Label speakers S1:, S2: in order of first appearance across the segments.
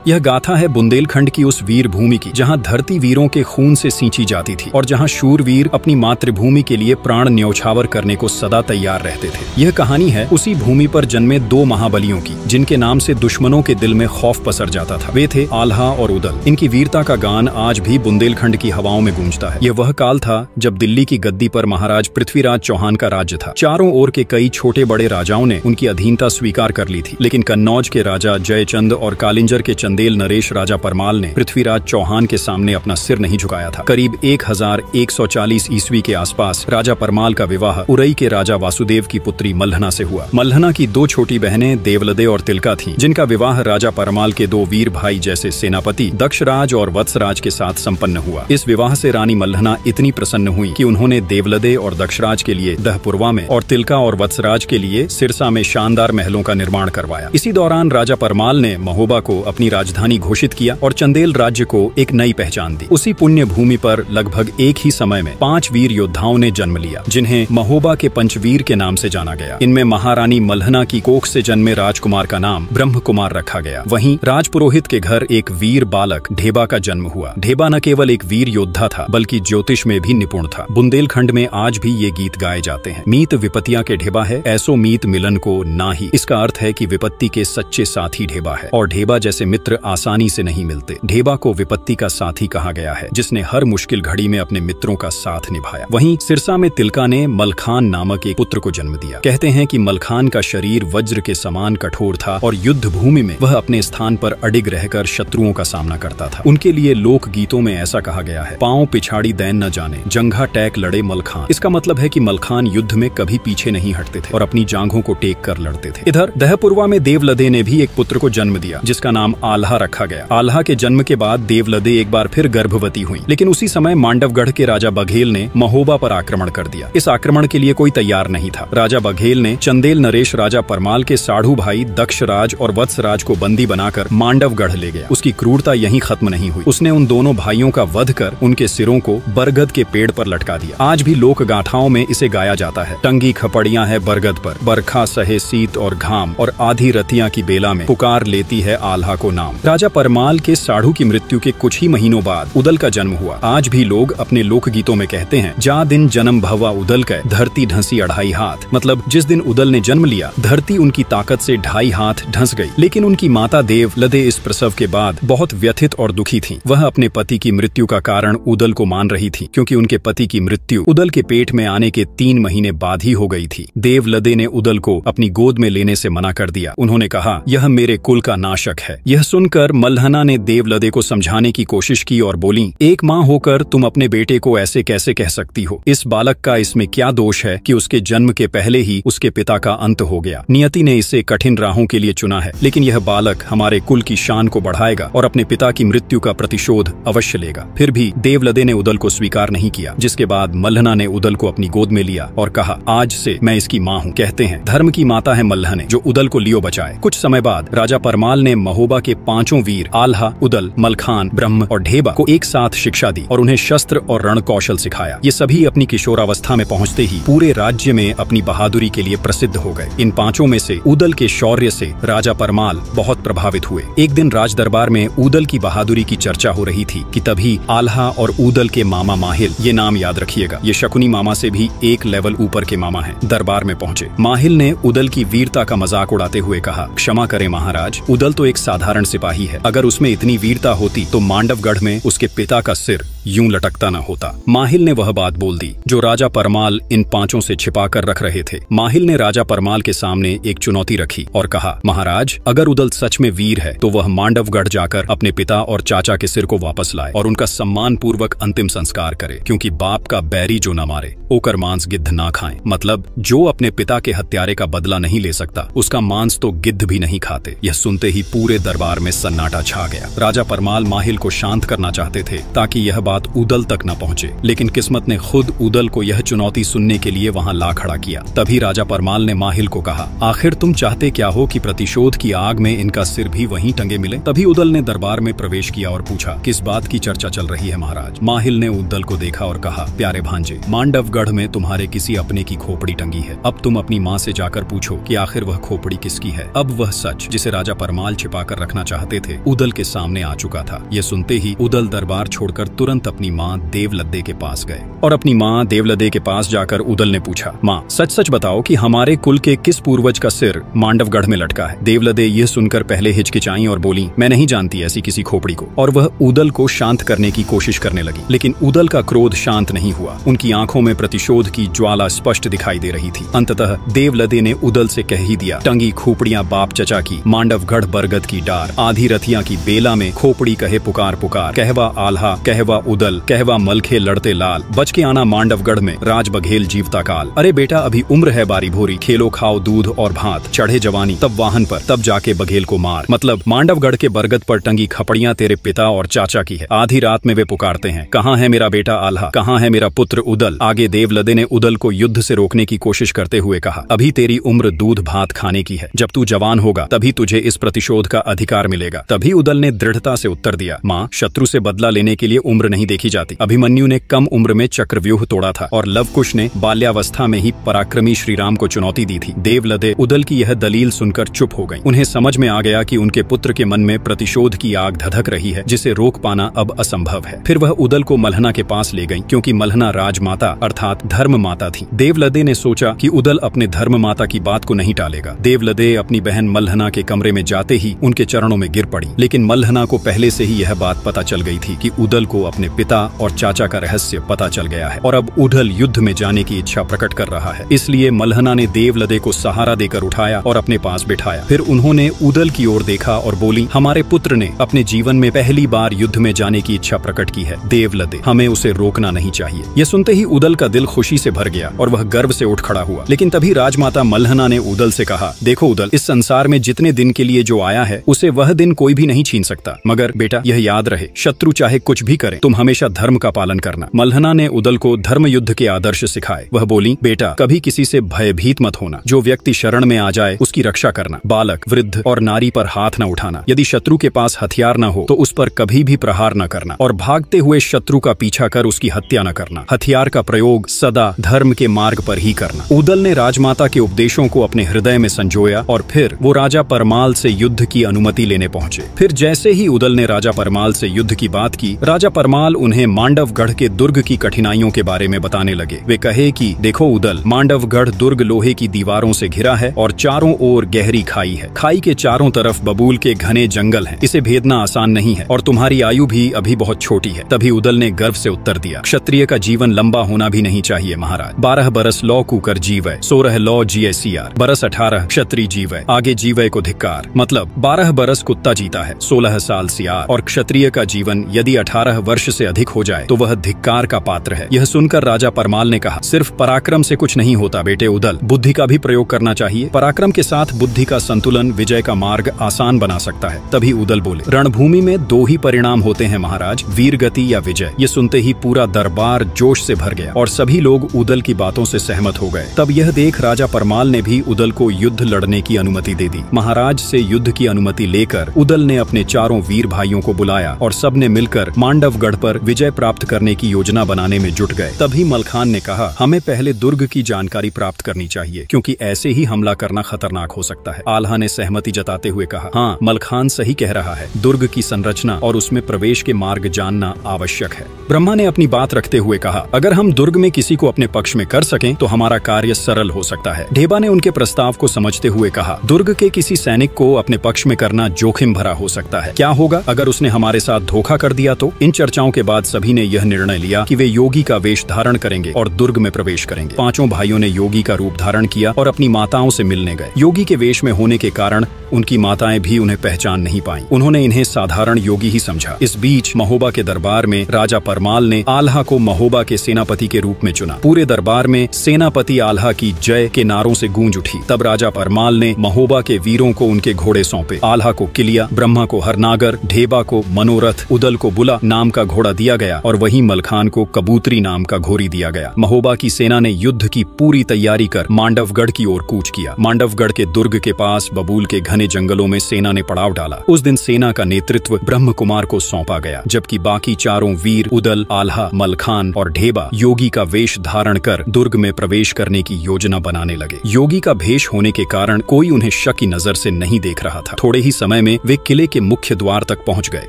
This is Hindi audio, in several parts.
S1: यह गाथा है बुंदेलखंड की उस वीर भूमि की जहां धरती वीरों के खून से सींची जाती थी और जहां शूरवीर अपनी मातृभूमि के लिए प्राण न्यौछावर करने को सदा तैयार रहते थे। यह कहानी है उसी भूमि पर जन्मे दो महाबलियों की, जिनके नाम से दुश्मनों के दिल में खौफ पसर जाता था। वे थे आल्हा और उदल। इनकी वीरता का गान आज भी बुंदेलखंड की हवाओं में गूंजता है। यह वह काल था जब दिल्ली की गद्दी पर महाराज पृथ्वीराज चौहान का राज्य था। चारों ओर के कई छोटे बड़े राजाओं ने उनकी अधीनता स्वीकार कर ली थी, लेकिन कन्नौज के राजा जयचंद और कालिंजर के चंदेल नरेश राजा परमाल ने पृथ्वीराज चौहान के सामने अपना सिर नहीं झुकाया था। करीब 1140 ईस्वी के आसपास राजा परमाल का विवाह उरई के राजा वासुदेव की पुत्री मल्हना से हुआ। मल्हना की दो छोटी बहनें देवलदे और तिलका थीं, जिनका विवाह राजा परमाल के दो वीर भाई जैसे सेनापति दक्षराज और वत्सराज के साथ संपन्न हुआ। इस विवाह से रानी मल्हना इतनी प्रसन्न हुई कि उन्होंने देवलदे और दक्षराज के लिए दहपुरवा में और तिलका और वत्सराज के लिए सिरसा में शानदार महलों का निर्माण करवाया। इसी दौरान राजा परमाल ने महोबा को अपनी राजधानी घोषित किया और चंदेल राज्य को एक नई पहचान दी। उसी पुण्य भूमि पर लगभग एक ही समय में 5 वीर योद्धाओं ने जन्म लिया, जिन्हें महोबा के पंचवीर के नाम से जाना गया। इनमें महारानी मल्हना की कोख से जन्मे राजकुमार का नाम ब्रह्म कुमार रखा गया। वहीं राजपुरोहित के घर एक वीर बालक ढेबा का जन्म हुआ। ढेबा न केवल एक वीर योद्धा था, बल्कि ज्योतिष में भी निपुण था। बुंदेलखंड में आज भी ये गीत गाए जाते हैं। मीत विपत्तियां के ढेबा है, ऐसो मीत मिलन को नाही। इसका अर्थ है कि विपत्ति के सच्चे साथी ढेबा है और ढेबा जैसे मित्र आसानी से नहीं मिलते। ढेबा को विपत्ति का साथी कहा गया है, जिसने हर मुश्किल घड़ी में अपने मित्रों का साथ निभाया। वहीं सिरसा में तिलका ने मलखान नामक एक पुत्र को जन्म दिया। कहते हैं कि मलखान का शरीर वज्र के समान कठोर था और युद्ध भूमि में वह अपने स्थान पर अडिग रहकर शत्रुओं का सामना करता था। उनके लिए लोक गीतों में ऐसा कहा गया है, पांव पिछाड़ी दैन न जाने, जंघा टैक लड़े मलखान। इसका मतलब है कि मलखान युद्ध में कभी पीछे नहीं हटते थे और अपनी जांघों को टेक कर लड़ते थे। इधर दहपुरवा में देवलदे ने भी एक पुत्र को जन्म दिया, जिसका नाम आल्हा रखा गया। आल्हा के जन्म के बाद देवलदे एक बार फिर गर्भवती हुई, लेकिन उसी समय मांडवगढ़ के राजा बघेल ने महोबा पर आक्रमण कर दिया। इस आक्रमण के लिए कोई तैयार नहीं था। राजा बघेल ने चंदेल नरेश राजा परमाल के साढ़ू भाई दक्षराज और वत्सराज को बंदी बनाकर मांडवगढ़ ले गया। उसकी क्रूरता यहीं खत्म नहीं हुई। उसने उन दोनों भाइयों का वध कर उनके सिरों को बरगद के पेड़ पर लटका दिया। आज भी लोक गाथाओं में इसे गाया जाता है। टंगी खपड़ियां है बरगद पर, बरखा सहे शीत और घाम, और आधी रतियां की बेला में पुकार लेती है आल्हा को नाम। राजा परमाल के साढ़ू की मृत्यु के कुछ ही महीनों बाद उदल का जन्म हुआ। आज भी लोग अपने लोक गीतों में कहते हैं, जा दिन जन्म भवा उदल के, धरती ढंसी 2.5 हाथ। मतलब जिस दिन उदल ने जन्म लिया, धरती उनकी ताकत से 2.5 हाथ ढंस गई। लेकिन उनकी माता देवलदे इस प्रसव के बाद बहुत व्यथित और दुखी थीं। वह अपने पति की मृत्यु का कारण उदल को मान रही थी, क्योंकि उनके पति की मृत्यु उदल के पेट में आने के 3 महीने बाद ही हो गई थी। देवलदे ने उदल को अपनी गोद में लेने से मना कर दिया। उन्होंने कहा, यह मेरे कुल का नाशक है। यह सुनकर मल्हना ने देवलदे को समझाने की कोशिश की और बोली, एक माँ होकर तुम अपने बेटे को ऐसे कैसे कह सकती हो? इस बालक का इसमें क्या दोष है कि उसके जन्म के पहले ही उसके पिता का अंत हो गया? नियति ने इसे कठिन राहों के लिए चुना है, लेकिन यह बालक हमारे कुल की शान को बढ़ाएगा और अपने पिता की मृत्यु का प्रतिशोध अवश्य लेगा। फिर भी देवलदे ने उदल को स्वीकार नहीं किया, जिसके बाद मल्हना ने उदल को अपनी गोद में लिया और कहा, आज से मैं इसकी माँ हूँ। कहते हैं धर्म की माता है मल्हने, जो उदल को लियो बचाए। कुछ समय बाद राजा परमाल ने महोबा के 5 वीर आल्हा, उदल, मलखान, ब्रह्म और ढेबा को एक साथ शिक्षा दी और उन्हें शस्त्र और रण कौशल सिखाया। ये सभी अपनी किशोरावस्था में पहुंचते ही पूरे राज्य में अपनी बहादुरी के लिए प्रसिद्ध हो गए। इन 5 में से उदल के शौर्य से राजा परमाल बहुत प्रभावित हुए। एक दिन राज दरबार में उदल की बहादुरी की चर्चा हो रही थी कि तभी आल्हा और उदल के मामा माहिल, ये नाम याद रखिएगा, ये शकुनी मामा से भी एक लेवल ऊपर के मामा हैं, दरबार में पहुंचे। माहिल ने उदल की वीरता का मजाक उड़ाते हुए कहा, क्षमा करें महाराज, उदल तो एक साधारण सिपाही है। अगर उसमें इतनी वीरता होती तो मांडवगढ़ में उसके पिता का सिर यूं लटकता न होता। माहिल ने वह बात बोल दी जो राजा परमाल इन 5 से छिपा कर रख रहे थे। माहिल ने राजा परमाल के सामने एक चुनौती रखी और कहा, महाराज, अगर उदल सच में वीर है तो वह मांडवगढ़ जाकर अपने पिता और चाचा के सिर को वापस लाए और उनका सम्मान पूर्वक अंतिम संस्कार करे, क्योंकि बाप का बैरी जो न मारे ओकर मांस गिद्ध ना खाए। मतलब जो अपने पिता के हत्यारे का बदला नहीं ले सकता, उसका मांस तो गिद्ध भी नहीं खाते। यह सुनते ही पूरे दरबार में सन्नाटा छा गया। राजा परमाल माहिल को शांत करना चाहते थे ताकि यह बात उदल तक न पहुंचे, लेकिन किस्मत ने खुद उदल को यह चुनौती सुनने के लिए वहां ला खड़ा किया। तभी राजा परमाल ने माहिल को कहा, आखिर तुम चाहते क्या हो कि प्रतिशोध की आग में इनका सिर भी वहीं टंगे मिले? तभी उदल ने दरबार में प्रवेश किया और पूछा, किस बात की चर्चा चल रही है महाराज? माहिल ने उदल को देखा और कहा, प्यारे भांजे, मांडवगढ़ में तुम्हारे किसी अपने की खोपड़ी टंगी है। अब तुम अपनी माँ से जाकर पूछो कि आखिर वह खोपड़ी किसकी है। अब वह सच जिसे राजा परमाल छिपा कर रखना चाहते थे उदल के सामने आ चुका था। यह सुनते ही उदल दरबार छोड़कर तुरंत अपनी माँ देवलद्दे के पास गए और अपनी माँ देवलद्दे के पास जाकर उदल ने पूछा, माँ सच सच बताओ कि हमारे कुल के किस पूर्वज का सिर मांडवगढ़ में लटका है। देवलद्दे यह सुनकर पहले हिचकिचाई और बोली, मैं नहीं जानती ऐसी किसी खोपड़ी को। और वह उदल को शांत करने की कोशिश करने लगी, लेकिन उदल का क्रोध शांत नहीं हुआ। उनकी आंखों में प्रतिशोध की ज्वाला स्पष्ट दिखाई दे रही थी। अंततः देवलद्दे ने उदल से कह ही दिया, टंगी खोपड़ियां बाप चचा की, मांडवगढ़ बरगद की डार, आधी रथिया की बेला में खोपड़ी कहे पुकार पुकार, कहवा आल्हा कहवा उदल, कहवा मलखे लड़ते लाल, बच के आना मांडवगढ़ में राज बघेल जीवता काल। अरे बेटा अभी उम्र है बारी भोरी, खेलो खाओ दूध और भात, चढ़े जवानी तब वाहन पर, तब जाके बघेल को मार। मतलब मांडवगढ़ के बरगद पर टंगी खपड़ियां तेरे पिता और चाचा की है। आधी रात में वे पुकारते हैं, कहाँ है मेरा बेटा आल्हा, कहाँ है मेरा पुत्र उदल। आगे देवलद्दे ने उदल को युद्ध से रोकने की कोशिश करते हुए कहा, अभी तेरी उम्र दूध भात खाने की है, जब तू जवान होगा तभी तुझे इस प्रतिशोध का अधिकार मिलेगा। तभी उदल ने दृढ़ता से उत्तर दिया, माँ शत्रु से बदला लेने के लिए उम्र नहीं देखी जाती। अभिमन्यु ने कम उम्र में चक्रव्यूह तोड़ा था और लवकुश ने बाल्यावस्था में ही पराक्रमी श्रीराम को चुनौती दी थी। देवलद्दे उदल की यह दलील सुनकर चुप हो गईं। उन्हें समझ में आ गया कि उनके पुत्र के मन में प्रतिशोध की आग धधक रही है, जिसे रोक पाना अब असंभव है। फिर वह उदल को मल्हना के पास ले गईं, क्योंकि मल्हना राजमाता अर्थात धर्म माता थी। देवलद्दे ने सोचा कि उदल अपने धर्म माता की बात को नहीं टालेगा। देवलद्दे अपनी बहन मल्हना के कमरे में जाते ही उनके चरणों में गिर पड़ी, लेकिन मल्हना को पहले से ही यह बात पता चल गई थी कि उदल को अपने पिता और चाचा का रहस्य पता चल गया है और अब उदल युद्ध में जाने की इच्छा प्रकट कर रहा है। इसलिए मल्हना ने देवलद्दे को सहारा देकर उठाया और अपने पास बिठाया। फिर उन्होंने उदल की ओर देखा और बोली, हमारे पुत्र ने अपने जीवन में पहली बार युद्ध में जाने की इच्छा प्रकट की है। देवलद्दे, हमें उसे रोकना नहीं चाहिए। यह सुनते ही उदल का दिल खुशी से भर गया और वह गर्व से उठ खड़ा हुआ। लेकिन तभी राजमाता मल्हना ने उदल से कहा, देखो उदल, इस संसार में जितने दिन के लिए जो आया है उसे वह दिन कोई भी नहीं छीन सकता, मगर बेटा यह याद रहे, शत्रु चाहे कुछ भी करे, तुम हमेशा धर्म का पालन करना। मल्हना ने उदल को धर्म युद्ध के आदर्श सिखाए। वह बोली, बेटा कभी किसी से भयभीत मत होना, जो व्यक्ति शरण में आ जाए उसकी रक्षा करना, बालक वृद्ध और नारी पर हाथ न उठाना, यदि शत्रु के पास हथियार न हो तो उस पर कभी भी प्रहार न करना, और भागते हुए शत्रु का पीछा कर उसकी हत्या न करना। हथियार का प्रयोग सदा धर्म के मार्ग पर ही करना। उदल ने राजमाता के उपदेशों को अपने हृदय में संजोया और फिर वो राजा परमाल से युद्ध की अनुमति लेने पहुंचे। फिर जैसे ही उदल ने राजा परमाल से युद्ध की बात की, राजा परमाल उन्हें मांडवगढ़ के दुर्ग की कठिनाइयों के बारे में बताने लगे। वे कहे कि देखो उदल, मांडवगढ़ दुर्ग लोहे की दीवारों से घिरा है और चारों ओर गहरी खाई है। खाई के चारों तरफ बबूल के घने जंगल हैं। इसे भेदना आसान नहीं है और तुम्हारी आयु भी अभी बहुत छोटी है। तभी उदल ने गर्व से उत्तर दिया, क्षत्रिय का जीवन लंबा होना भी नहीं चाहिए महाराज। 12 बरस लौ कुकर जीवै, 16 लौ जिये सियार, बरस 18 क्षत्रिय जीवै, आगे जीवै को धिक्कार। मतलब 12 बरस कुत्ता जीता है, 16 साल सियार, और क्षत्रिय का जीवन यदि 18 वर्ष से अधिक हो जाए तो वह धिक्कार का पात्र है। यह सुनकर राजा परमाल ने कहा, सिर्फ पराक्रम से कुछ नहीं होता बेटे उदल, बुद्धि का भी प्रयोग करना चाहिए। पराक्रम के साथ बुद्धि का संतुलन विजय का मार्ग आसान बना सकता है। तभी उदल बोले, रणभूमि में 2 ही परिणाम होते हैं महाराज, वीर गति या विजय। ये सुनते ही पूरा दरबार जोश से भर गया और सभी लोग उदल की बातों से सहमत हो गए। तब यह देख राजा परमाल ने भी उदल को युद्ध लड़ने की अनुमति दे दी। महाराज से युद्ध की अनुमति लेकर उदल ने अपने चारों वीर भाइयों को बुलाया और सबने मिलकर मांडवगढ़ पर विजय प्राप्त करने की योजना बनाने में जुट गए। तभी मलखान ने कहा, हमें पहले दुर्ग की जानकारी प्राप्त करनी चाहिए, क्योंकि ऐसे ही हमला करना खतरनाक हो सकता है। आल्हा ने सहमति जताते हुए कहा, हाँ मलखान सही कह रहा है, दुर्ग की संरचना और उसमें प्रवेश के मार्ग जानना आवश्यक है। ब्रह्मा ने अपनी बात रखते हुए कहा, अगर हम दुर्ग में किसी को अपने पक्ष में कर सकें तो हमारा कार्य सरल हो सकता है। ढेबा ने उनके प्रस्ताव को समझते हुए कहा, दुर्ग के किसी सैनिक को अपने पक्ष में करना जोखिम भरा हो सकता है। क्या होगा अगर उसने हमारे साथ धोखा कर दिया तो? इन चर्चाओं के बाद सभी ने यह निर्णय लिया कि वे योगी का वेश धारण करेंगे और दुर्ग में प्रवेश करेंगे। 5 भाइयों ने योगी का रूप धारण किया और अपनी माताओं से मिलने गए। योगी के वेश में होने के कारण उनकी माताएं भी उन्हें पहचान नहीं पाईं। उन्होंने इन्हें साधारण योगी ही समझा। इस बीच महोबा के दरबार में राजा परमाल ने आल्हा को महोबा के सेनापति के रूप में चुना। पूरे दरबार में सेनापति आल्हा की जय के नारों से गूंज उठी। तब राजा परमाल ने महोबा के वीरों को उनके घोड़े सौंपे। आल्हा को किलिया, ब्रह्मा को हरनागर, ढेबा को मनोरथ, उदल को बुला नाम का घोड़ा दिया गया और वहीं मलखान को कबूतरी नाम का घोड़ी दिया गया। महोबा की सेना ने युद्ध की पूरी तैयारी कर मांडवगढ़ की ओर कूच किया। मांडवगढ़ के दुर्ग के पास बबूल के घने जंगलों में सेना ने पड़ाव डाला। उस दिन सेना का नेतृत्व ब्रह्म कुमार को सौंपा गया, जबकि बाकी चारों वीर उदल, आल्हा, मलखान और ढेबा योगी का वेश धारण कर दुर्ग में प्रवेश करने की योजना बनाने लगे। योगी का भेष होने के कारण कोई उन्हें शक की नजर से नहीं देख रहा था। थोड़े ही समय समय में वे किले के मुख्य द्वार तक पहुंच गए।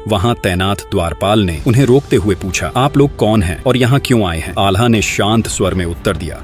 S1: वहां तैनात द्वारपाल ने उन्हें रोकते हुए पूछा, आप लोग कौन हैं और यहाँ क्यों आए हैं? आल्हा ने शांत स्वर में उत्तर दिया,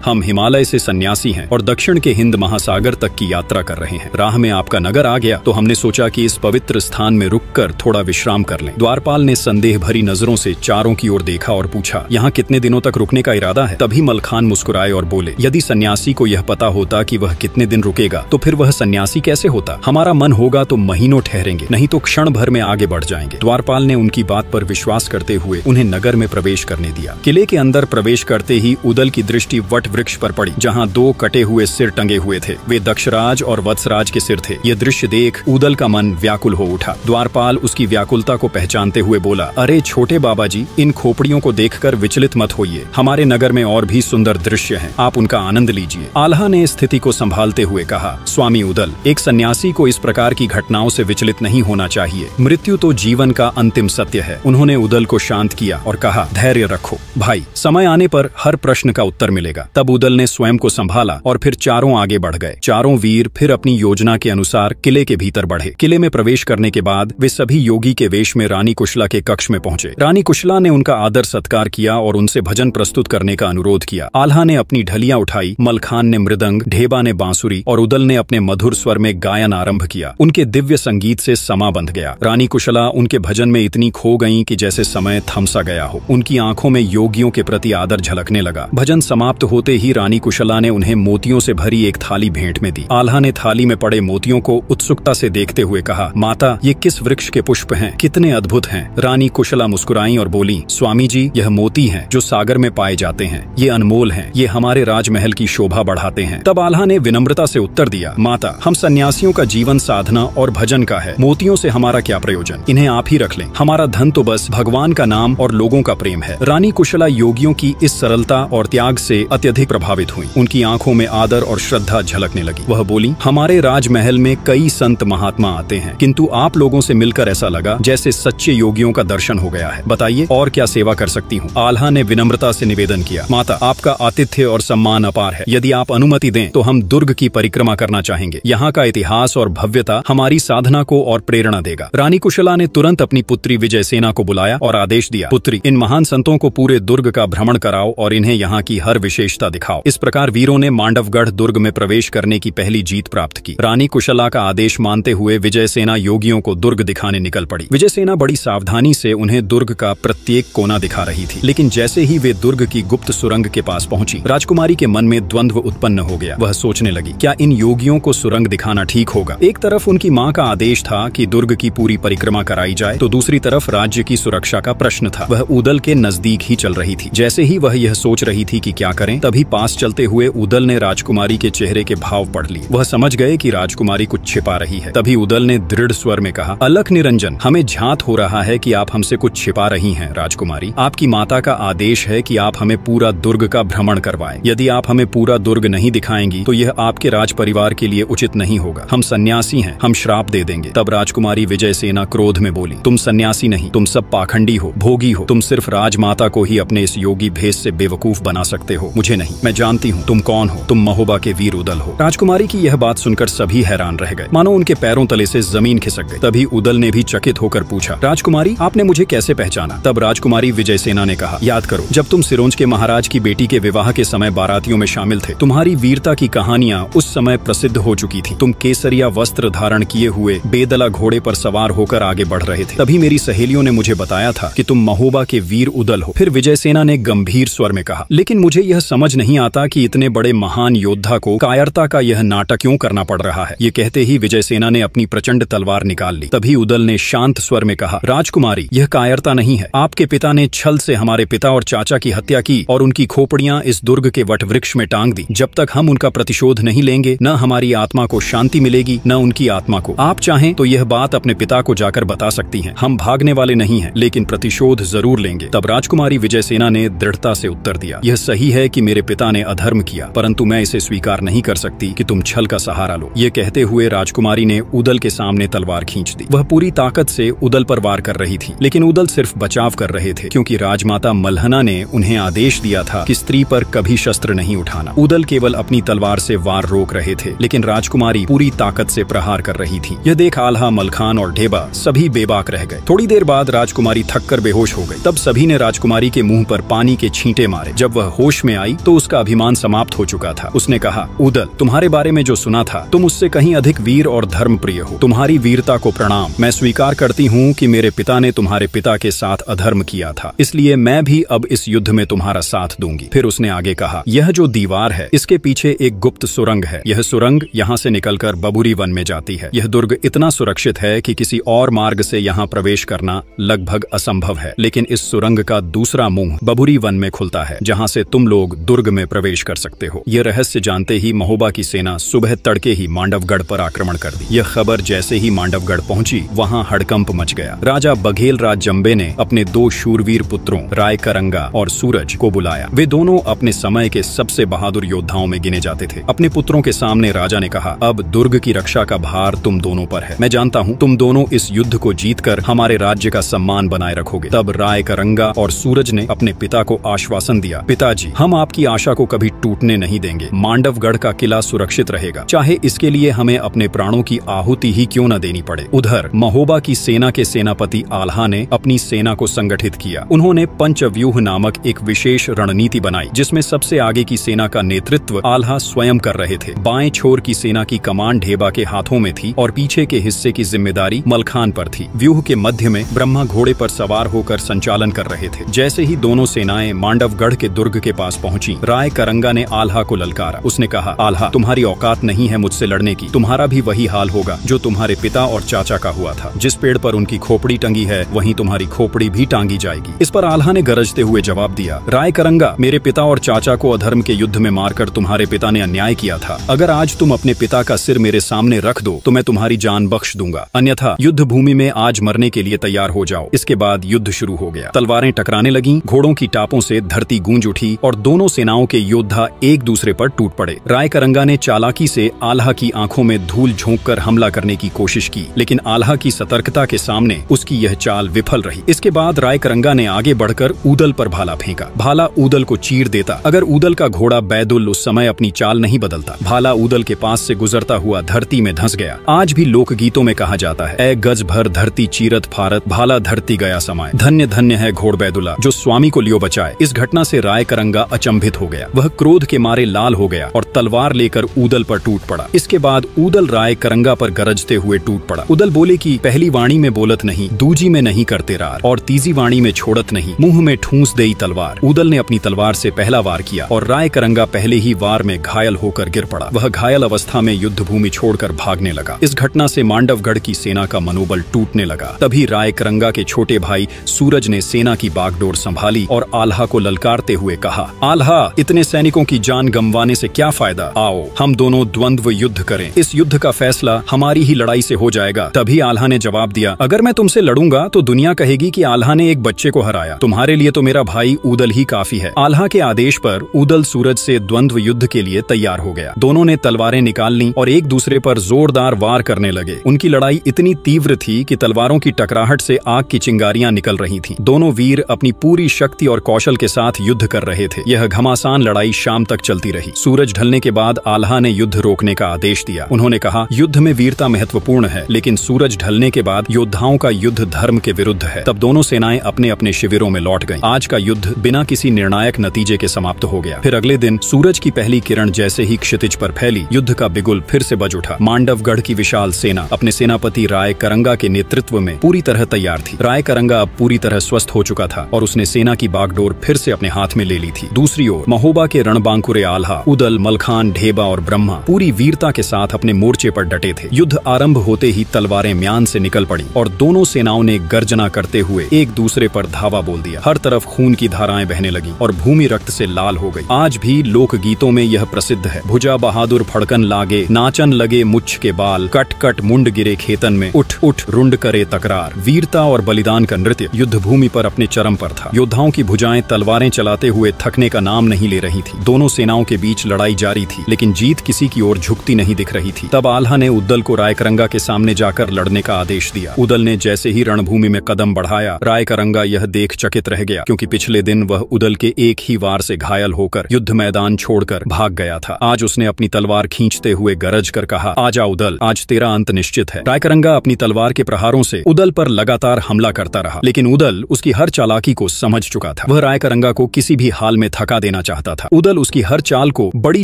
S1: हम हिमालय से सन्यासी हैं और दक्षिण के हिंद महासागर तक की यात्रा कर रहे हैं। राह में आपका नगर आ गया तो हमने सोचा कि इस पवित्र स्थान में रुककर थोड़ा विश्राम कर लें। द्वारपाल ने संदेह भरी नजरों से चारों की ओर देखा और पूछा, यहाँ कितने दिनों तक रुकने का इरादा है? तभी मलखान मुस्कुराए और बोले, यदि सन्यासी को यह पता होता कि वह कितने दिन रुकेगा तो फिर वह सन्यासी कैसे होता? हमारा मन होगा तो महीनों ठहरेंगे, नहीं तो क्षण भर में आगे बढ़ जाएंगे। द्वारपाल ने उनकी बात पर विश्वास करते हुए उन्हें नगर में प्रवेश करने दिया। किले के अंदर प्रवेश करते ही उदल की दृष्टि वट वृक्ष पर पड़ी, जहां 2 कटे हुए सिर टंगे हुए थे। वे दक्षराज और वत्सराज के सिर थे। यह दृश्य देख उदल का मन व्याकुल हो उठा। द्वारपाल उसकी व्याकुलता को पहचानते हुए बोला, अरे छोटे बाबा जी, इन खोपड़ियों को देखकर विचलित मत होइए। हमारे नगर में और भी सुंदर दृश्य हैं, आप उनका आनंद लीजिए। आल्हा ने स्थिति को संभालते हुए कहा, स्वामी उदल, एक सन्यासी को इस प्रकार की घटनाओं से विचलित नहीं होना चाहिए। मृत्यु तो जीवन का अंतिम सत्य है। उन्होंने उदल को शांत किया और कहा, धैर्य रखो भाई, समय आने पर हर प्रश्न का उत्तर मिलेगा। तब उदल ने स्वयं को संभाला और फिर चारों आगे बढ़ गए। चारों वीर फिर अपनी योजना के अनुसार किले के भीतर बढ़े। किले में प्रवेश करने के बाद वे सभी योगी के वेश में रानी कुशला के कक्ष में पहुंचे। रानी कुशला ने उनका आदर सत्कार किया और उनसे भजन प्रस्तुत करने का अनुरोध किया। आल्हा ने अपनी ढलियां उठाई, मलखान ने मृदंग, ढेबा ने बांसुरी और उदल ने अपने मधुर स्वर में गायन आरंभ किया। उनके दिव्य संगीत से समा बंध गया। रानी कुशला उनके भजन में इतनी खो गईं कि जैसे समय थम सा गया हो। उनकी आंखों में योगियों के प्रति आदर झलकने लगा। भजन समाप्त होते ही रानी कुशला ने उन्हें मोतियों से भरी एक थाली भेंट में दी। आल्हा ने थाली में पड़े मोतियों को उत्सुकता से देखते हुए कहा, माता, ये किस वृक्ष के पुष्प हैं? कितने अद्भुत हैं। रानी कुशला मुस्कुराई और बोली, स्वामी जी, यह मोती हैं जो सागर में पाए जाते हैं। ये अनमोल हैं, ये हमारे राजमहल की शोभा बढ़ाते हैं। तब आल्हा ने विनम्रता से उत्तर दिया, माता, हम सन्यासियों का जीवन साधना और भजन का है। मोतियों से हमारा क्या प्रयोजन? इन्हें आप ही रख लें। हमारा धन तो बस भगवान का नाम और लोगों का प्रेम है। रानी कुशला योगियों की इस सरलता और त्याग से अत्यधिक प्रभावित हुई। उनकी आंखों में आदर और श्रद्धा झलकने लगी। वह बोली, हमारे राजमहल में कई संत महात्मा आते हैं, किंतु आप लोगों से मिलकर ऐसा लगा जैसे सच्चे योगियों का दर्शन हो गया है। बताइए और क्या सेवा कर सकती हूँ? आल्हा ने विनम्रता से निवेदन किया, माता, आपका आतिथ्य और सम्मान अपार है। यदि आप अनुमति दें तो हम दुर्ग की परिक्रमा करना चाहेंगे। यहाँ का इतिहास और भव्यता हमारी साधना को और प्रेरणा देगा। रानी कुशला ने तुरंत अपनी पुत्री विजयसेना को बुलाया और आदेश दिया, पुत्री, इन महान संतों को पूरे दुर्ग का भ्रमण कराओ और इन्हें यहाँ की हर विशेषता दिखाओ। इस प्रकार वीरों ने मांडवगढ़ दुर्ग में प्रवेश करने की पहली जीत प्राप्त की। रानी कुशला का आदेश मानते हुए विजयसेना योगियों को दुर्ग दिखाने निकल पड़ी। विजयसेना बड़ी सावधानी से उन्हें दुर्ग का प्रत्येक कोना दिखा रही थी, लेकिन जैसे ही वे दुर्ग की गुप्त सुरंग के पास पहुंची, राजकुमारी के मन में द्वंद्व उत्पन्न हो गया। वह सोचने लगी, क्या इन योगियों को सुरंग दिखाना ठीक होगा? एक तरफ उनकी माँ का आदेश था कि दुर्ग की पूरी परिक्रमा कराई जाए, तो दूसरी तरफ राज्य की सुरक्षा का प्रश्न था। वह उदल के नजदीक ही चल रही थी। जैसे ही वह यह सोच रही थी कि क्या करें, तभी पास चलते हुए उदल ने राजकुमारी के चेहरे के भाव पढ़ लिए। वह समझ गए कि राजकुमारी कुछ छिपा रही है। तभी उदल ने दृढ़ स्वर में कहा, अलख निरंजन, हमें झात हो रहा है कि आप हमसे कुछ छिपा रही हैं। राजकुमारी, आपकी माता का आदेश है कि आप हमें पूरा दुर्ग का भ्रमण करवाएं। यदि आप हमें पूरा दुर्ग नहीं दिखाएंगी तो यह आपके राज परिवार के लिए उचित नहीं होगा। हम सन्यासी हैं, हम श्राप दे देंगे। तब राजकुमारी विजयसेना क्रोध में बोली, तुम सन्यासी नहीं, तुम सब पाखंडी हो, भोगी हो। तुम सिर्फ राजमाता को ही अपने इस योगी भेष से बेवकूफ बना सकते हो, मुझे नहीं। मैं जानती हूँ तुम कौन हो, तुम महोबा के वीर उदल हो। राजकुमारी की यह बात सुनकर सभी हैरान रह गए, मानो उनके पैरों तले से जमीन खिसक गई। तभी उदल ने भी चकित होकर पूछा, राजकुमारी, आपने मुझे कैसे पहचाना? तब राजकुमारी विजयसेना ने कहा, याद करो, जब तुम सिरोंज के महाराज की बेटी के विवाह के समय बारातियों में शामिल थे, तुम्हारी वीरता की कहानियां उस समय प्रसिद्ध हो चुकी थी। तुम केसरिया वस्त्र धारण किए हुए बेदला घोड़े पर सवार होकर आगे बढ़ रहे थे। तभी मेरी सहेलियों ने मुझे बताया था कि तुम महोबा के वीर उदल हो। फिर विजयसेना ने गंभीर स्वर में कहा, लेकिन मुझे यह समझ नहीं आता कि इतने बड़े महान योद्धा को कायरता का यह नाटक क्यों करना पड़ रहा है। ये कहते ही विजयसेना ने अपनी प्रचंड तलवार निकाल ली। तभी उदल ने शांत स्वर में कहा, राजकुमारी, यह कायरता नहीं है। आपके पिता ने छल से हमारे पिता और चाचा की हत्या की और उनकी खोपड़ियां इस दुर्ग के वट वृक्ष में टांग दी। जब तक हम उनका प्रतिशोध नहीं लेंगे, न हमारी आत्मा को शांति मिलेगी, न उनकी आत्मा को। आप चाहें तो यह बात अपने पिता को जाकर बता सकती हैं। हम भागने वाले नहीं हैं, लेकिन प्रतिशोध जरूर लेंगे। तब राजकुमारी विजयसेना ने दृढ़ता से उत्तर दिया, यह सही है कि मेरे मेरे पिता ने अधर्म किया, परंतु मैं इसे स्वीकार नहीं कर सकती कि तुम छल का सहारा लो। ये कहते हुए राजकुमारी ने उदल के सामने तलवार खींच दी। वह पूरी ताकत से उदल पर वार कर रही थी, लेकिन उदल सिर्फ बचाव कर रहे थे, क्योंकि राजमाता मल्हना ने उन्हें आदेश दिया था कि स्त्री पर कभी शस्त्र नहीं उठाना। उदल केवल अपनी तलवार से वार रोक रहे थे, लेकिन राजकुमारी पूरी ताकत से प्रहार कर रही थी। यह देख आल्हा, मलखान और ढेबा सभी बेबाक रह गए। थोड़ी देर बाद राजकुमारी थककर बेहोश हो गई। तब सभी ने राजकुमारी के मुंह पर पानी के छींटे मारे। जब वह होश में आई तो उसका अभिमान समाप्त हो चुका था। उसने कहा, उदल, तुम्हारे बारे में जो सुना था, तुम उससे कहीं अधिक वीर और धर्मप्रिय हो। तुम्हारी वीरता को प्रणाम। मैं स्वीकार करती हूँ कि मेरे पिता ने तुम्हारे पिता के साथ अधर्म किया था, इसलिए मैं भी अब इस युद्ध में तुम्हारा साथ दूंगी। फिर उसने आगे कहा, यह जो दीवार है, इसके पीछे एक गुप्त सुरंग है। यह सुरंग यहाँ से निकलकर बबुरी वन में जाती है। यह दुर्ग इतना सुरक्षित है कि किसी और मार्ग से यहाँ प्रवेश करना लगभग असंभव है, लेकिन इस सुरंग का दूसरा मुंह बबुरी वन में खुलता है, जहाँ से तुम लोग दुर्ग में प्रवेश कर सकते हो। यह रहस्य जानते ही महोबा की सेना सुबह तड़के ही मांडवगढ़ पर आक्रमण कर दी। यह खबर जैसे ही मांडवगढ़ पहुंची, वहां हड़कंप मच गया। राजा बघेल राज जंबे ने अपने 2 शूरवीर पुत्रों राय करंगा और सूरज को बुलाया। वे दोनों अपने समय के सबसे बहादुर योद्धाओं में गिने जाते थे। अपने पुत्रों के सामने राजा ने कहा, अब दुर्ग की रक्षा का भार तुम दोनों पर है। मैं जानता हूँ तुम दोनों इस युद्ध को जीतकर हमारे राज्य का सम्मान बनाए रखोगे। तब राय करंगा और सूरज ने अपने पिता को आश्वासन दिया, पिताजी, हम आपकी आशा को कभी टूटने नहीं देंगे। मांडवगढ़ का किला सुरक्षित रहेगा, चाहे इसके लिए हमें अपने प्राणों की आहुति ही क्यों न देनी पड़े। उधर महोबा की सेना के सेनापति आल्हा ने अपनी सेना को संगठित किया। उन्होंने पंचव्यूह नामक एक विशेष रणनीति बनाई, जिसमें सबसे आगे की सेना का नेतृत्व आल्हा स्वयं कर रहे थे। बाएं छोर की सेना की कमान ढेबा के हाथों में थी और पीछे के हिस्से की जिम्मेदारी मलखान पर थी। व्यूह के मध्य में ब्रह्मा घोड़े पर सवार होकर संचालन कर रहे थे। जैसे ही दोनों सेनाएं मांडवगढ़ के दुर्ग के पास पहुंची, राय करंगा ने आल्हा को ललकारा। उसने कहा, आल्हा, तुम्हारी औकात नहीं है मुझसे लड़ने की। तुम्हारा भी वही हाल होगा जो तुम्हारे पिता और चाचा का हुआ था। जिस पेड़ पर उनकी खोपड़ी टंगी है, वहीं तुम्हारी खोपड़ी भी टांगी जाएगी। इस पर आल्हा ने गरजते हुए जवाब दिया, राय करंगा, मेरे पिता और चाचा को अधर्म के युद्ध में मारकर तुम्हारे पिता ने अन्याय किया था। अगर आज तुम अपने पिता का सिर मेरे सामने रख दो तो मैं तुम्हारी जान बख्श दूंगा, अन्यथा युद्ध भूमि में आज मरने के लिए तैयार हो जाओ। इसके बाद युद्ध शुरू हो गया। तलवारें टकराने लगीं, घोड़ों की टापों से धरती गूंज उठी और दोनों सेनाओं के योद्धा एक दूसरे पर टूट पड़े। राय करंगा ने चालाकी से आल्हा की आंखों में धूल झोंककर हमला करने की कोशिश की, लेकिन आल्हा की सतर्कता के सामने उसकी यह चाल विफल रही। इसके बाद राय करंगा ने आगे बढ़कर ऊदल पर भाला फेंका। भाला ऊदल को चीर देता। अगर ऊदल का घोड़ा बैदुल उस समय अपनी चाल नहीं बदलता, भाला ऊदल के पास से गुजरता हुआ धरती में धंस गया। आज भी लोकगीतों में कहा जाता है, ए गज भर धरती चीरत फारत, भाला धरती गया समाये। धन्य धन्य है घोड़ बैदुला जो स्वामी को लियो बचाए। इस घटना से राय करंगा अचंभित हो गया। वह क्रोध के मारे लाल हो गया और तलवार लेकर ऊदल पर टूट पड़ा। इसके बाद ऊदल राय करंगा पर गरजते हुए टूट पड़ा। ऊदल बोले कि पहली वाणी में बोलत नहीं, दूजी में नहीं करते रार, और तीजी वाणी में छोड़त नहीं, मुंह में ठूंस देई तलवार। ऊदल ने अपनी तलवार से पहला वार किया और राय करंगा पहले ही वार में घायल होकर गिर पड़ा। वह घायल अवस्था में युद्ध भूमि छोड़कर भागने लगा। इस घटना से मांडवगढ़ की सेना का मनोबल टूटने लगा। तभी राय करंगा के छोटे भाई सूरज ने सेना की बागडोर संभाली और आल्हा को ललकारते हुए कहा, आल्हा, इतने सैनिकों की जान गंवाने से क्या फायदा, आओ हम दोनों द्वंद्व युद्ध करें। इस युद्ध का फैसला हमारी ही लड़ाई से हो जाएगा। तभी आल्हा ने जवाब दिया, अगर मैं तुमसे लड़ूंगा तो दुनिया कहेगी कि आल्हा ने एक बच्चे को हराया। तुम्हारे लिए तो मेरा भाई ऊदल ही काफी है। आल्हा के आदेश पर ऊदल सूरज से द्वंद्व युद्ध के लिए तैयार हो गया। दोनों ने तलवारें निकाल ली और एक दूसरे पर जोरदार वार करने लगे। उनकी लड़ाई इतनी तीव्र थी कि तलवारों की टकराहट से आग की चिंगारियां निकल रही थीं। दोनों वीर अपनी पूरी शक्ति और कौशल के साथ युद्ध कर रहे थे। यह घमासान लड़ाई शाम तक चलती रही। सूरज ढलने के बाद आल्हा ने युद्ध रोकने का आदेश दिया। उन्होंने कहा, युद्ध में वीरता महत्वपूर्ण है, लेकिन सूरज ढलने के बाद योद्धाओं का युद्ध धर्म के विरुद्ध है। तब दोनों सेनाएं अपने अपने शिविरों में लौट गईं। आज का युद्ध बिना किसी निर्णायक नतीजे के समाप्त हो गया। फिर अगले दिन सूरज की पहली किरण जैसे ही क्षितिज पर फैली, युद्ध का बिगुल फिर से बज उठा। मांडवगढ़ की विशाल सेना अपने सेनापति राय करंगा के नेतृत्व में पूरी तरह तैयार थी। राय करंगा अब पूरी तरह स्वस्थ हो चुका था और उसने सेना की बागडोर फिर से अपने हाथ में ले ली थी। दूसरी ओर महोबा के रणबांकुरे आल्हा, उदल, मलखान, ढेबा और ब्रह्मा पूरी वीरता के साथ अपने मोर्चे पर डटे थे। युद्ध आरंभ होते ही तलवारें म्यान से निकल पड़ी और दोनों सेनाओं ने गर्जना करते हुए एक दूसरे पर धावा बोल दिया। हर तरफ खून की धाराएं बहने लगी और भूमि रक्त से लाल हो गई। आज भी लोक गीतों में यह प्रसिद्ध है, भुजा बहादुर फड़कन लागे, नाचन लगे मुच्छ के बाल, कट कट मुंड गिरे खेतन में, उठ उठ रुंड करे तकरार। वीरता और बलिदान का नृत्य युद्ध भूमि पर अपने चरम पर था। योद्धाओं की भुजाएं तलवारें चलाते हुए थकने का नाम नहीं ले रही थी। दोनों सेनाओं के बीच लड़ाई जारी थी, लेकिन जीत किसी की ओर झुकती नहीं दिख रही थी। तब आल्हा ने उद्दल को रायकरंगा के सामने जाकर लड़ने का आदेश दिया। उद्दल ने जैसे ही रणभूमि में कदम बढ़ाया, रायकरंगा यह देख चकित रह गया, क्योंकि पिछले दिन वह उद्दल के एक ही वार से घायल होकर युद्ध मैदान छोड़कर भाग गया था। आज उसने अपनी तलवार खींचते हुए गरज कर कहा, आजा उद्दल, आज तेरा अंत निश्चित है। रायकरंगा अपनी तलवार के प्रहारों से उद्दल पर लगातार हमला करता रहा, लेकिन उद्दल उसकी हर चालाकी को समझ चुका था। वह रायकरंगा को किसी भी हाल में थका देना चाहता था। उद्दल उसकी हर चाल को बड़ी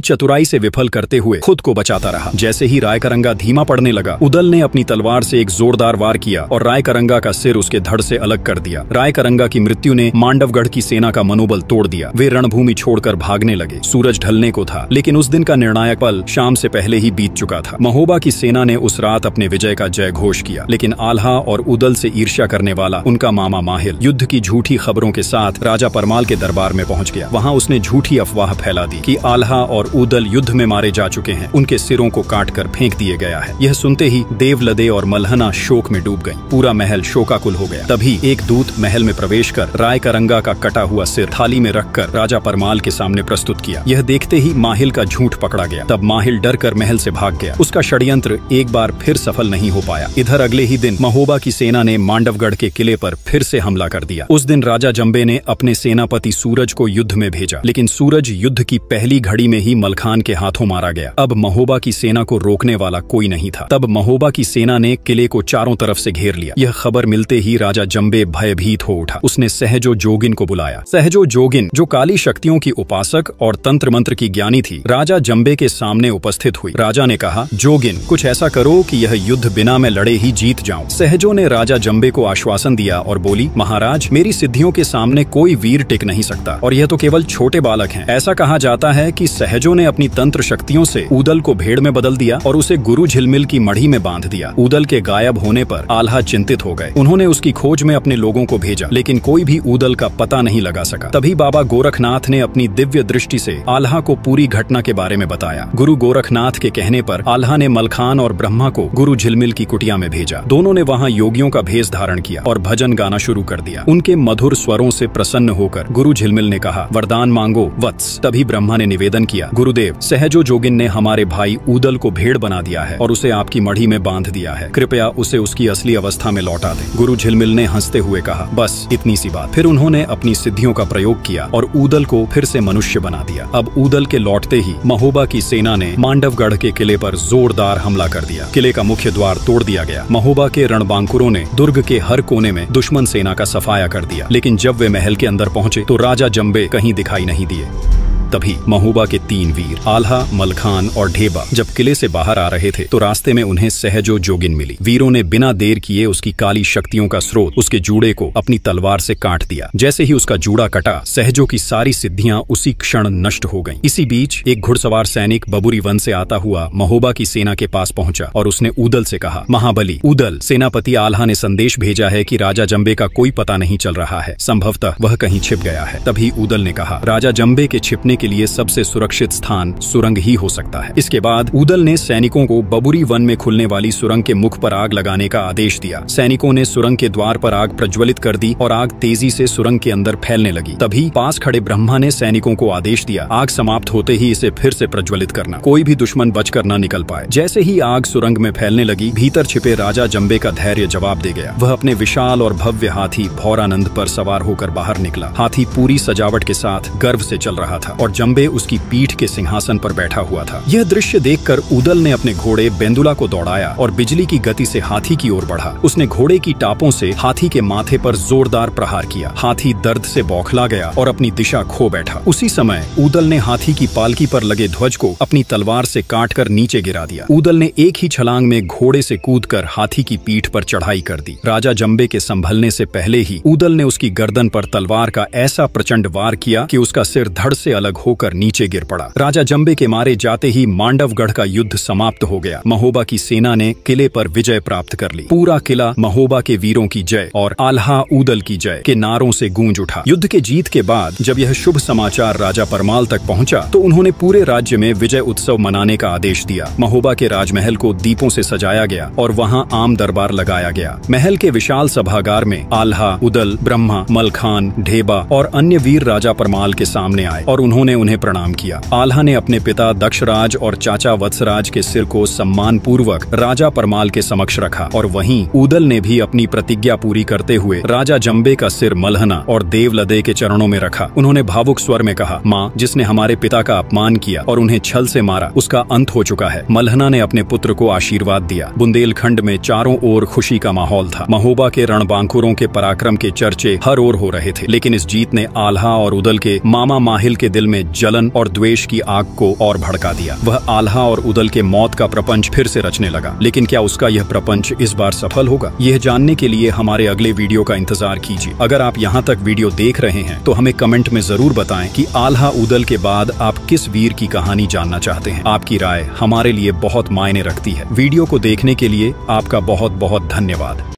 S1: चतुराई से विफल करते हुए खुद को बचाता रहा। जैसे ही रायकरंगा धीमा पड़ने लगा, उद्दल ने अपनी तलवार से एक जोरदार वार किया और रायकरंगा का सिर उसके धड़ से अलग कर दिया। रायकरंगा की मृत्यु ने मांडवगढ़ की सेना का मनोबल तोड़ दिया। वे रणभूमि छोड़कर भागने लगे। सूरज ढलने को था, लेकिन उस दिन का निर्णायक पल शाम से पहले ही बीत चुका था। महोबा की सेना ने उस रात अपने विजय का जय घोष किया, लेकिन आल्हा और उद्दल से ईर्ष्या करने वाला उनका मामा माहिल युद्ध की झूठी खबरों के साथ राजा परमाल के दरबार में पहुंच गया। वहां उसने झूठी अफवाह फैला दी कि आल्हा और उद्दल युद्ध में मारे जा चुके हैं, उनके सिरों को काटकर फेंक दिए गया है। यह सुनते ही देवलदे और मल्हना शोक में डूब गई। पूरा महल शोकाकुल हो गया। तभी एक दूत महल में प्रवेश कर रायकरंगा का कटा हुआ सिर थाली में रखकर राजा परमाल के सामने प्रस्तुत किया। यह देखते ही माहिल का झूठ पकड़ा गया। तब माहिल डर कर महल से भाग गया। उसका षड्यंत्र एक बार फिर सफल नहीं हो पाया। इधर अगले ही दिन महोबा की सेना ने मांडवगढ़ के किले पर फिर से हमला कर दिया। उस दिन राजा जंबे ने अपने सेनापति सूरज को युद्ध में भेजा, लेकिन सूरज युद्ध की पहली घड़ी में ही मलखान के हाथों मारा गया। अब महोबा की सेना को रोकने वाला कोई नहीं था। तब महोबा की सेना ने किले को चारों तरफ से घेर लिया। यह खबर मिलते ही राजा जंबे भयभीत हो उठा। उसने सहजो जोगिन को बुलाया। सहजो जोगिन, जो काली शक्तियों की उपासक और तंत्र मंत्र की ज्ञानी थी, राजा जंबे के सामने उपस्थित हुई। राजा ने कहा, जोगिन, कुछ ऐसा करो कि यह युद्ध बिना मैं लड़े ही जीत जाऊं। सहजो ने राजा जंबे को आश्वासन दिया और बोली, महाराज, मेरी सिद्धियों के सामने कोई वीर टिक नहीं सकता, और यह तो केवल छोटे बालक हैं। ऐसा कहा जाता है कि सहजो ने अपनी तंत्र शक्तियों से उद्दल को भेड़ में बदल दिया और उसे गुरु झिलमिल की मढ़ी में बांध दिया। उद्दल के गायब होने पर आल्हा चिंतित हो गए। उन्होंने उसकी खोज में अपने लोगों को भेजा, लेकिन कोई भी उद्दल का पता नहीं लगा सका। तभी बाबा गोरखनाथ ने अपनी दिव्य दृष्टि से आल्हा को पूरी घटना के बारे में बताया। गुरु गोरखनाथ के कहने पर आल्हा ने मलखान और ब्रह्मा को गुरु झिलमिल की कुटिया में भेजा। दोनों ने वहां योगियों का भेष धारण किया और भजन गाना शुरू कर दिया। उनके मधुर स्वरों से प्रसन्न होकर गुरु झिलमिल ने कहा, वरदान मांगो वत्स। तभी ब्रह्मा ने निवेदन किया, गुरुदेव, सहजो जोगिन ने हमारे भाई उद्दल को भेड़ बना दिया है और उसे आपकी मढ़ी में बांध दिया है। कृपया उसे उसकी असली अवस्था में लौटा दें। गुरु झिलमिल ने हंसते हुए कहा, बस इतनी सी बात। फिर उन्होंने अपनी सिद्धियों का प्रयोग किया और उद्दल को फिर से मनुष्य बना दिया। अब उद्दल के लौटते ही महोबा की सेना ने मांडवगढ़ के किले पर जोरदार हमला कर दिया। किले का मुख्य द्वार तोड़ दिया गया। महोबा के रणबांकुरों ने दुर्ग के हर कोने में दुश्मन सेना का सफाया कर दिया, लेकिन जब वे महल के अंदर पहुंचे तो राजा जंबे कहीं दिखाई नहीं दिए। तभी महोबा के 3 वीर आल्हा, मलखान और ढेबा जब किले से बाहर आ रहे थे तो रास्ते में उन्हें सहजो जोगिन मिली। वीरों ने बिना देर किए उसकी काली शक्तियों का स्रोत, उसके जूड़े को अपनी तलवार से काट दिया। जैसे ही उसका जूड़ा कटा, सहजो की सारी सिद्धियां उसी क्षण नष्ट हो गईं। इसी बीच एक घुड़सवार सैनिक बबुरी वन से आता हुआ महोबा की सेना के पास पहुंचा और उसने उद्दल से कहा, महाबली उद्दल, सेनापति आल्हा ने संदेश भेजा है कि राजा जंबे का कोई पता नहीं चल रहा है। संभवतः वह कहीं छिप गया है। तभी उद्दल ने कहा, राजा जंबे के छिपने के लिए सबसे सुरक्षित स्थान सुरंग ही हो सकता है। इसके बाद उद्दल ने सैनिकों को बबुरी वन में खुलने वाली सुरंग के मुख पर आग लगाने का आदेश दिया। सैनिकों ने सुरंग के द्वार पर आग प्रज्वलित कर दी और आग तेजी से सुरंग के अंदर फैलने लगी। तभी पास खड़े ब्रह्मा ने सैनिकों को आदेश दिया, आग समाप्त होते ही इसे फिर से प्रज्वलित करना, कोई भी दुश्मन बचकर न निकल पाए। जैसे ही आग सुरंग में फैलने लगी, भीतर छिपे राजा जंबे का धैर्य जवाब दे गया। वह अपने विशाल और भव्य हाथी भौरानंद पर सवार होकर बाहर निकला। हाथी पूरी सजावट के साथ गर्व से चल रहा था और जंबे उसकी पीठ के सिंहासन पर बैठा हुआ था। यह दृश्य देखकर उद्दल ने अपने घोड़े बेंदुला को दौड़ाया और बिजली की गति से हाथी की ओर बढ़ा। उसने घोड़े की टापों से हाथी के माथे पर जोरदार प्रहार किया। हाथी दर्द से बौखला गया और अपनी दिशा खो बैठा। उसी समय उद्दल ने हाथी की पालकी पर लगे ध्वज को अपनी तलवार से काटकर नीचे गिरा दिया। उद्दल ने एक ही छलांग में घोड़े से कूदकर हाथी की पीठ पर चढ़ाई कर दी। राजा जंबे के संभलने से पहले ही उद्दल ने उसकी गर्दन पर तलवार का ऐसा प्रचंड वार किया कि उसका सिर धड़ से अलग होकर नीचे गिर पड़ा। राजा जंबे के मारे जाते ही मांडवगढ़ का युद्ध समाप्त हो गया। महोबा की सेना ने किले पर विजय प्राप्त कर ली। पूरा किला महोबा के वीरों की जय और आल्हा उद्दल की जय के नारों से गूंज उठा। युद्ध के जीत के बाद जब यह शुभ समाचार राजा परमाल तक पहुंचा तो उन्होंने पूरे राज्य में विजय उत्सव मनाने का आदेश दिया। महोबा के राजमहल को दीपों से सजाया गया और वहां आम दरबार लगाया गया। महल के विशाल सभागार में आल्हा, उद्दल, ब्रह्मा, मलखान, ढेबा और अन्य वीर राजा परमाल के सामने आए और उन्होंने उन्होंने उन्हें प्रणाम किया। आल्हा ने अपने पिता दक्षराज और चाचा वत्सराज के सिर को सम्मान पूर्वक राजा परमाल के समक्ष रखा और वहीं ऊदल ने भी अपनी प्रतिज्ञा पूरी करते हुए राजा जंबे का सिर मल्हना और देवलदे के चरणों में रखा। उन्होंने भावुक स्वर में कहा, माँ, जिसने हमारे पिता का अपमान किया और उन्हें छल से मारा, उसका अंत हो चुका है। मल्हना ने अपने पुत्र को आशीर्वाद दिया। बुंदेलखंड में चारों ओर खुशी का माहौल था। महोबा के रणबांकुरों के पराक्रम के चर्चे हर ओर हो रहे थे, लेकिन इस जीत ने आल्हा और उदल के मामा माहिल के दिल में जलन और द्वेष की आग को और भड़का दिया। वह आल्हा और उदल के मौत का प्रपंच फिर से रचने लगा। लेकिन क्या उसका यह प्रपंच इस बार सफल होगा? यह जानने के लिए हमारे अगले वीडियो का इंतजार कीजिए। अगर आप यहाँ तक वीडियो देख रहे हैं तो हमें कमेंट में जरूर बताएं कि आल्हा उदल के बाद आप किस वीर की कहानी जानना चाहते हैं। आपकी राय हमारे लिए बहुत मायने रखती है। वीडियो को देखने के लिए आपका बहुत बहुत धन्यवाद।